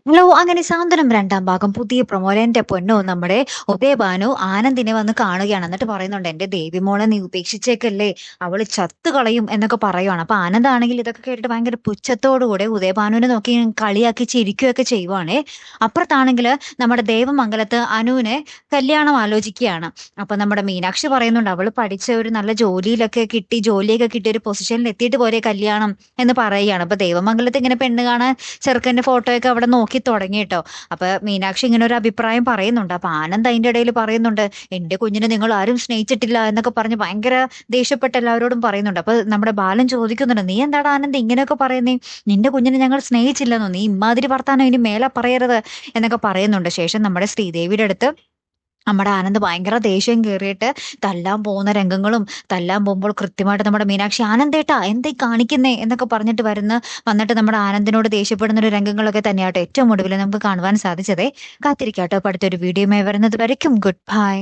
Hello! അങ്ങനെ സാന്ത്വനം 2ാം ഭാഗം പുതിയ പ്രൊമോയിൽ എന്റെ പൊന്നോ നമ്മുടെ ഉദയഭാനു ആനന്ദിനെ വന്ന് കാണുകയാണ്. എന്നിട്ട് പറയുന്നുണ്ട്, "എന്റെ ദേവിമോളെ നീ ഉപേക്ഷിച്ചേക്കല്ലേ, അവള് ചത്തുകളയും" എന്നൊക്കെ പറയുവാണ്. അപ്പൊ ആനന്ദാണെങ്കിൽ ഇതൊക്കെ കേട്ടിട്ട് ഭയങ്കര പുച്ഛത്തോടുകൂടെ ഉദയഭാനുവിനെ നോക്കി കളിയാക്കി ചിരിക്കുകയൊക്കെ ചെയ്യുവാണേ. അപ്പുറത്താണെങ്കില് നമ്മുടെ ദേവമംഗലത്ത് അനുവിനെ കല്യാണം ആലോചിക്കുകയാണ്. അപ്പൊ നമ്മുടെ മീനാക്ഷി പറയുന്നുണ്ട്, അവള് പഠിച്ച ഒരു നല്ല ജോലിയിലൊക്കെ കിട്ടി, ജോലിയൊക്കെ കിട്ടി ഒരു പൊസിഷനിൽ എത്തിയിട്ട് പോരെ കല്യാണം എന്ന് പറയുകയാണ്. അപ്പൊ ദേവമംഗലത്ത് ഇങ്ങനെ പെണ്ണ് കാണാൻ ചെറുക്കന്റെ ഫോട്ടോയൊക്കെ അവിടെ നോക്കി തുടങ്ങി ട്ടോ. അപ്പൊ മീനാക്ഷി ഇങ്ങനെ ഒരു അഭിപ്രായം പറയുന്നുണ്ട്. അപ്പൊ ആനന്ദ് അതിന്റെ ഇടയിൽ പറയുന്നുണ്ട്, "എന്റെ കുഞ്ഞിനെ നിങ്ങൾ ആരും സ്നേഹിച്ചിട്ടില്ല" എന്നൊക്കെ പറഞ്ഞ് ഭയങ്കര ദേഷ്യപ്പെട്ട് എല്ലാവരോടും പറയുന്നുണ്ട്. അപ്പൊ നമ്മുടെ ബാലൻ ചോദിക്കുന്നുണ്ട്, "നീ എന്താടാ ആനന്ദ് ഇങ്ങനെയൊക്കെ പറയുന്നേ? നിന്റെ കുഞ്ഞിനെ ഞങ്ങൾ സ്നേഹിച്ചില്ലെന്നോ? നീ ഇമ്മാതിരി വർത്താനം ഇനി മേലെ പറയരുത്" എന്നൊക്കെ പറയുന്നുണ്ട്. ശേഷം നമ്മുടെ ശ്രീദേവിയുടെ അടുത്ത് നമ്മുടെ ആനന്ദ് ഭയങ്കര ദേഷ്യം കേറിയിട്ട് തല്ലാൻ പോകുന്ന രംഗങ്ങളും, തല്ലാൻ പോകുമ്പോൾ കൃത്യമായിട്ട് നമ്മുടെ മീനാക്ഷി, "ആനന്ദേട്ടാ എന്താ ഈ കാണിക്കുന്നേ?" എന്നൊക്കെ പറഞ്ഞിട്ട് വന്നിട്ട് നമ്മുടെ ആനന്ദിനോട് ദേഷ്യപ്പെടുന്ന ഒരു രംഗങ്ങളൊക്കെ തന്നെയാട്ടോ ഏറ്റവും ഒടുവിൽ നമുക്ക് കാണുവാൻ സാധിച്ചതേ. കാത്തിരിക്കാട്ടോ അപ്പൊ അടുത്തൊരു വീഡിയോയുമായി വരുന്നത് വരയ്ക്കും ഗുഡ് ബൈ.